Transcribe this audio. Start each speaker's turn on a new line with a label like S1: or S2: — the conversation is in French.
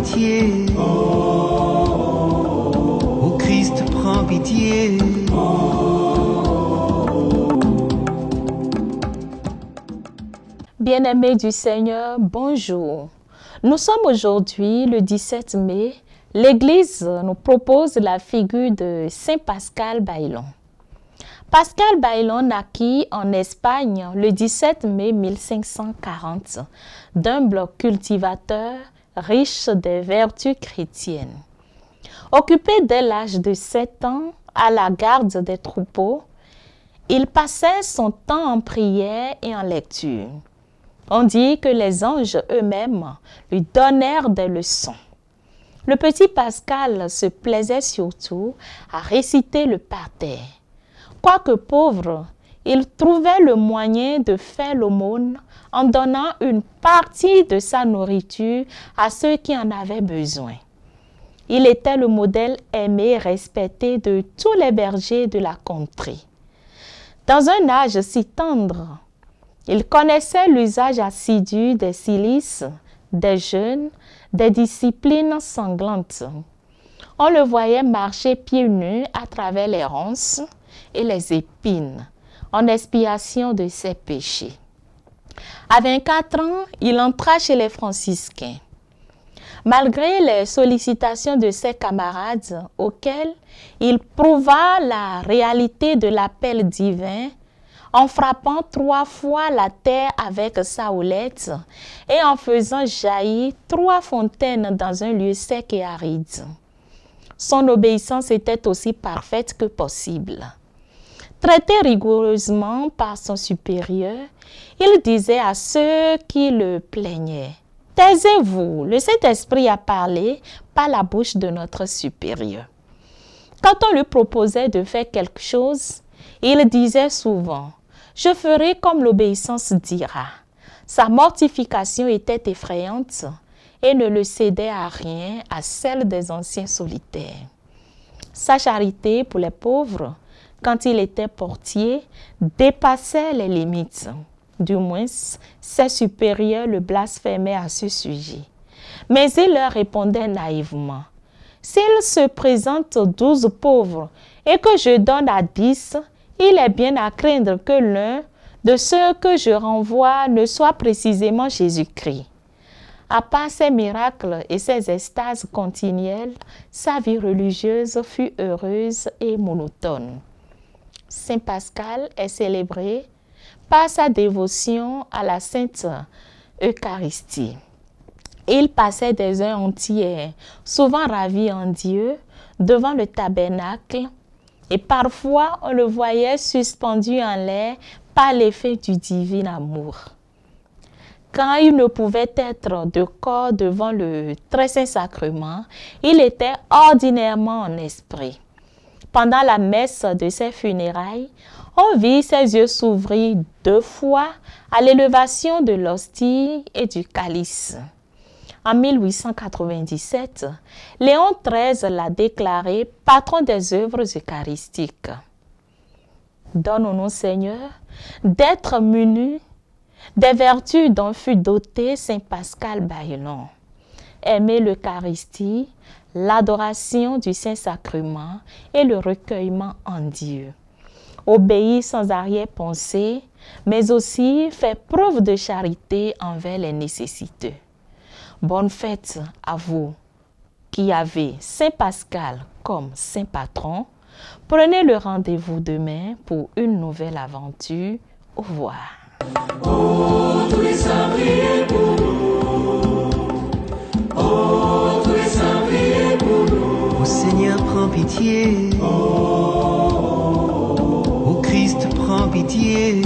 S1: pitié. Ô Christ, prends pitié.
S2: Bien-aimés du Seigneur, bonjour. Nous sommes aujourd'hui le 17 mai. L'Église nous propose la figure de Saint Pascal Bailon. Pascal Bailon naquit en Espagne le 17 mai 1540, d'humble cultivateur riche des vertus chrétiennes. Occupé dès l'âge de 7 ans à la garde des troupeaux, il passait son temps en prière et en lecture. On dit que les anges eux-mêmes lui donnèrent des leçons. Le petit Pascal se plaisait surtout à réciter le parterre. Quoique pauvre, il trouvait le moyen de faire l'aumône en donnant une partie de sa nourriture à ceux qui en avaient besoin. Il était le modèle aimé et respecté de tous les bergers de la contrée. Dans un âge si tendre, il connaissait l'usage assidu des cilices, des jeûnes, des disciplines sanglantes. On le voyait marcher pieds nus à travers les ronces et les épines, en expiation de ses péchés. À 24 ans, il entra chez les franciscains. Malgré les sollicitations de ses camarades, auxquels il prouva la réalité de l'appel divin, en frappant 3 fois la terre avec sa houlette et en faisant jaillir 3 fontaines dans un lieu sec et aride. Son obéissance était aussi parfaite que possible. Traité rigoureusement par son supérieur, il disait à ceux qui le plaignaient: « Taisez-vous, le Saint-Esprit a parlé par la bouche de notre supérieur. » Quand on lui proposait de faire quelque chose, il disait souvent: « Je ferai comme l'obéissance dira. » Sa mortification était effrayante et ne le cédait à rien à celle des anciens solitaires. Sa charité pour les pauvres, quand il était portier, dépassait les limites. Du moins, ses supérieurs le blasphémaient à ce sujet. Mais il leur répondait naïvement: « S'il se présente 12 pauvres et que je donne à 10, il est bien à craindre que l'un de ceux que je renvoie ne soit précisément Jésus-Christ. » À part ses miracles et ses extases continuelles, sa vie religieuse fut heureuse et monotone. Saint Pascal est célébré par sa dévotion à la Sainte Eucharistie. Il passait des heures entières, souvent ravi en Dieu, devant le tabernacle, et parfois on le voyait suspendu en l'air par l'effet du divin amour. Quand il ne pouvait être de corps devant le très saint sacrement, il était ordinairement en esprit. Pendant la messe de ses funérailles, on vit ses yeux s'ouvrir 2 fois à l'élévation de l'hostie et du calice. En 1897, Léon XIII l'a déclaré patron des œuvres eucharistiques. Donne-nous, Seigneur, d'être munis des vertus dont fut doté Saint Pascal Bailon. Aimer l'Eucharistie, l'adoration du Saint-Sacrement et le recueillement en Dieu. Obéir sans arrière-pensée, mais aussi faire preuve de charité envers les nécessiteux. Bonne fête à vous qui avez Saint Pascal comme saint patron. Prenez le rendez-vous demain pour une nouvelle aventure. Au revoir.
S3: Oh, tous les saints, priez pour nous. Oh, tous les saints, priez pour nous.
S1: Ô Seigneur, prends pitié. Ô Christ, prends pitié.